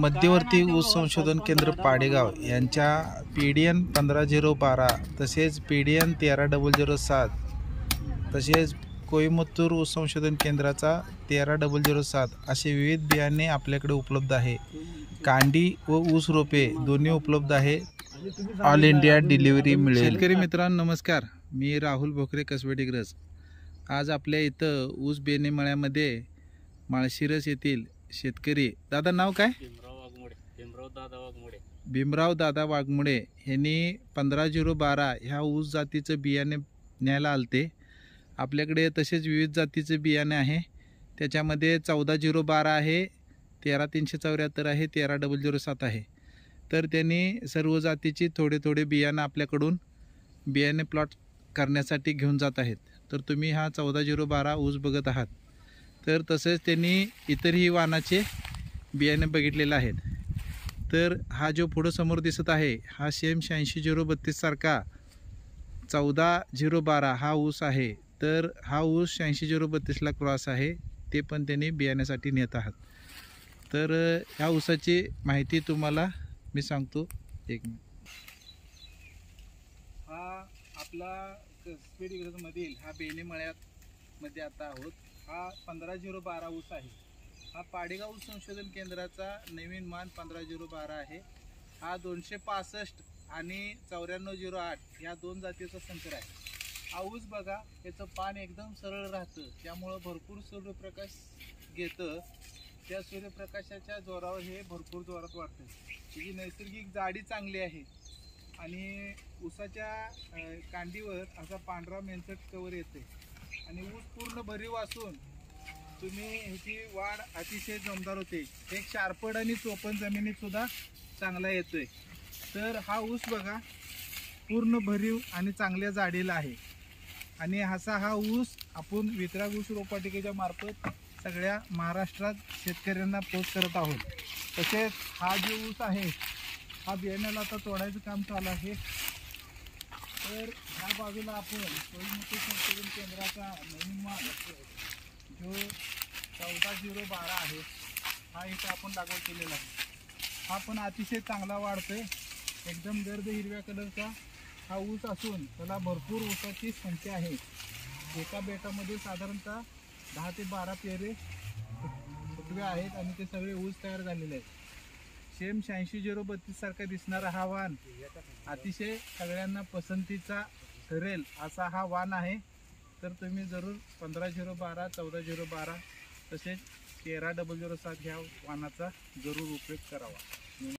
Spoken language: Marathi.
मध्यवर्ती ऊस संशोधन केंद्र पाडेगाव यांच्या PDN 15012 तसेच PDN 13007 तसेच कोईमतूर ऊस संशोधन केंद्राचा 13007 असे विविध बियाणे आपल्याकडे उपलब्ध आहे। कांडी व ऊस रोपे दोन्ही उपलब्ध आहे। ऑल इंडिया डिलिव्हरी मिळेल। शेतकरी मित्रांनो नमस्कार, मी राहुल भोकरे कसबेडिग्रज। आज आपल्या इथं ऊस बेणे मळ्यामध्ये माळशिरस येथील शेतकरी दादा नाव काय? भीमराव दादा वाघमोडे यांनी 15012 ह्या ऊस जातीचं बियाणे न्यायला आलते आपल्याकडे। तसेच विविध जातीचे बियाणे आहे, त्याच्यामध्ये 14012 आहे, 13374 आहे, 13007 आहे। तर त्यांनी सर्व जातीची थोडे बियाणे आपल्याकडून बियाणे प्लॉट करण्यासाठी घेऊन जात आहेत। तर तुम्ही हा 14012 ऊस बघत आहात। तर तसेच त्यांनी इतरही वाणाचे बियाणे बघितलेले आहेत। तर हा जो पुढे समोर दिसत आहे हा सेम 86032 सारखा 14012 हा ऊस आहे। तर हा ऊस 86032 ला क्रॉस आहे, ते पण त्यांनी बियाण्यासाठी नेत आहात। तर ह्या ऊसाची माहिती तुम्हाला मी सांगतो, एक मिनिट। हा आपला कसबेडिग्रज मधील हा बेणे मळ्यात मध्ये आता आहोत। हा 15012 ऊस आहे। हा पाडेगाव संशोधन केंद्राचा नवीन मान 15012 आहे। हा 265 आणि 9408 या दोन जातीचा संकर आहे। हा ऊस बघा, याचं पान एकदम सरळ राहतं, त्यामुळं भरपूर सूर्यप्रकाश घेतं। त्या सूर्यप्रकाशाच्या जोरावर हे भरपूर जोरात वाढतं। त्याची नैसर्गिक जाडी चांगली आहे आणि ऊसाच्या कांडीवर असा पांढरा मेंचट कवर येते आणि ऊस पूर्ण भरीव असून तुम्ही ह्याची वाढ अतिशय जोमदार होते। एक शारपड आणि चोपण जमिनीत सुद्धा चांगला येतोय। तर हा ऊस बघा पूर्ण भरीव आणि चांगल्या जाडीला आहे आणि हा ऊस आपण वितराग ऊस रोपवाटिकेच्या मार्फत सगळ्या महाराष्ट्रात शेतकऱ्यांना पोच करत आहोत। तसेच हा जो ऊस आहे हा बियाण्याला आता तोडायचं काम चालू आहे। तर ह्या बाजूला आपण कोईमतूर संशोधन केंद्राचा नवीन माल जो 14012 आहे हा इथे आपण लागवड केलेला आहे। हा पण अतिशय चांगला वाढतोय, एकदम गर्द हिरव्या कलरचा हा ऊस असून त्याला भरपूर ऊसाची संख्या आहे। एका बेटामध्ये साधारणतः 10 ते 12 पेरे फुटवे आहेत आणि ते सगळे ऊस तयार झालेले आहेत। सेम 86032 सारखा दिसणारा हा वाण अतिशय सगळ्यांना पसंतीचा ठरेल असा हा वाण आहे। तर तुम्ही जरूर 15012, 14012 तसेच 13007 ह्या वाणाचा जरूर उपयोग करावा।